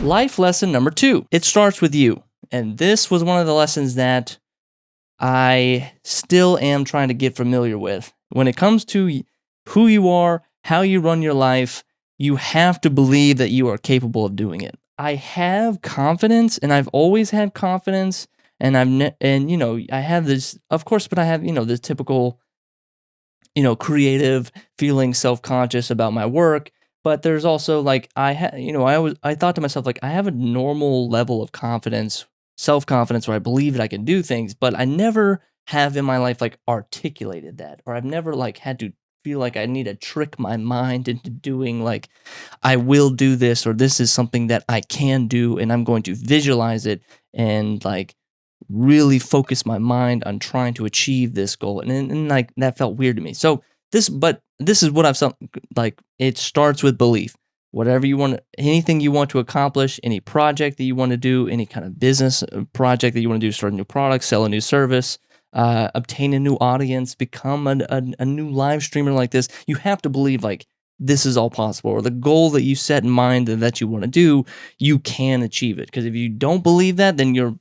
Life lesson number 2. It starts with you. And this was one of the lessons that I still am trying to get familiar with. When it comes to who you are, how you run your life, you have to believe that you are capable of doing it. I have confidence, and I've always had confidence, and I have this, of course, but I have, the typical, creative feeling self-conscious about my work. But there's also like I thought to myself, like, I have a normal level of confidence, self-confidence, where I believe that I can do things, but I never have in my life like articulated that, or I've never like had to feel like I need to trick my mind into doing like, I will do this, or this is something that I can do, and I'm going to visualize it and like really focus my mind on trying to achieve this goal. And like that felt weird to me. So this is what like, it starts with belief. Whatever you want, anything you want to accomplish, any project that you want to do, any kind of business project that you want to do, start a new product, sell a new service, obtain a new audience, become a new live streamer like this, you have to believe like this is all possible, or the goal that you set in mind that you want to do, you can achieve it. Because if you don't believe that, then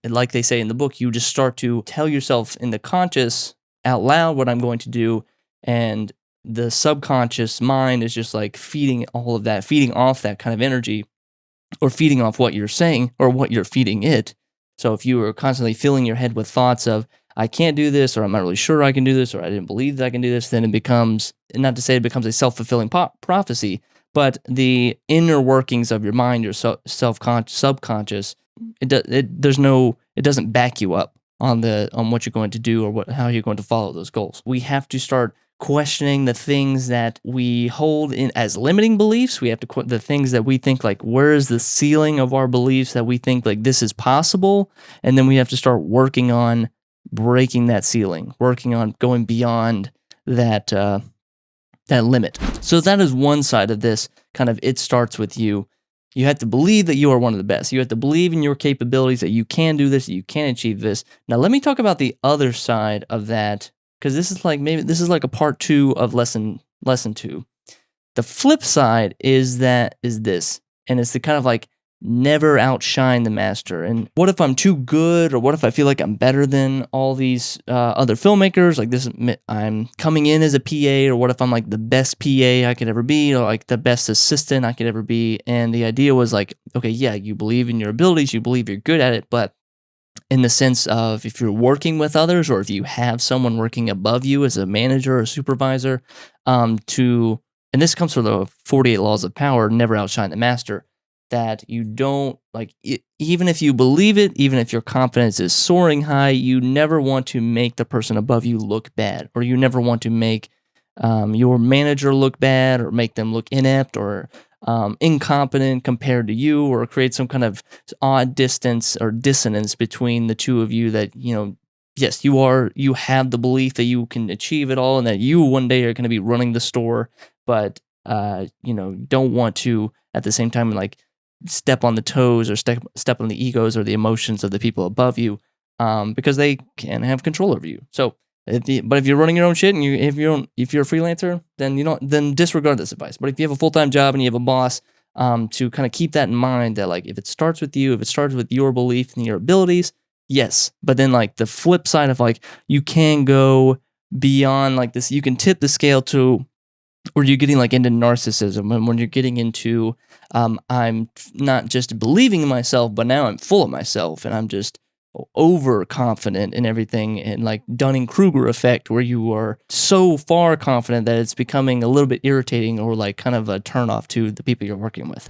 like they say in the book, you just start to tell yourself in the conscious out loud what I'm going to do, and the subconscious mind is just like feeding all of that, feeding off that kind of energy, or feeding off what you're saying or what you're feeding it. So if you are constantly filling your head with thoughts of, I can't do this, or I'm not really sure I can do this, or I didn't believe that I can do this, then it becomes, not to say it becomes a self-fulfilling prophecy, but the inner workings of your mind, your subconscious, it doesn't back you up on what you're going to do, or how you're going to follow those goals. We have to start questioning the things that we hold in as limiting beliefs. We have to the things that we think like, where is the ceiling of our beliefs that we think like this is possible? And then we have to start working on breaking that ceiling, working on going beyond that limit. So that is one side of this kind of, it starts with you. You have to believe that you are one of the best. You have to believe in your capabilities, that you can do this, that you can achieve this. Now let me talk about the other side of that, because this is like a part 2 of lesson 2. The flip side is this, and it's the kind of like never outshine the master. And what if I'm too good, or what if I feel like I'm better than all these other filmmakers? Like this, I'm coming in as a PA, or what if I'm like the best PA I could ever be, or like the best assistant I could ever be? And the idea was like, okay, yeah, you believe in your abilities, you believe you're good at it, but in the sense of if you're working with others, or if you have someone working above you as a manager or supervisor, and this comes from the 48 laws of power, never outshine the master, that you don't, like, even if you believe it, even if your confidence is soaring high, you never want to make the person above you look bad, or you never want to make your manager look bad, or make them look inept, or incompetent compared to you, or create some kind of odd distance or dissonance between the two of you, that, yes, you have the belief that you can achieve it all, and that you one day are going to be running the store, but don't want to at the same time like step on the toes, or step on the egos or the emotions of the people above you, because they can have control over you. So but if you're running your own shit, and if you're a freelancer, then disregard this advice. But if you have a full-time job and you have a boss, to kind of keep that in mind, that like, if it starts with you, if it starts with your belief and your abilities, yes. But then like the flip side of like, you can go beyond like this, you can tip the scale to where you're getting like into narcissism, and when you're getting into, I'm not just believing in myself, but now I'm full of myself, and I'm just overconfident in everything, and like Dunning-Kruger effect, where you are so far confident that it's becoming a little bit irritating, or like kind of a turnoff to the people you're working with.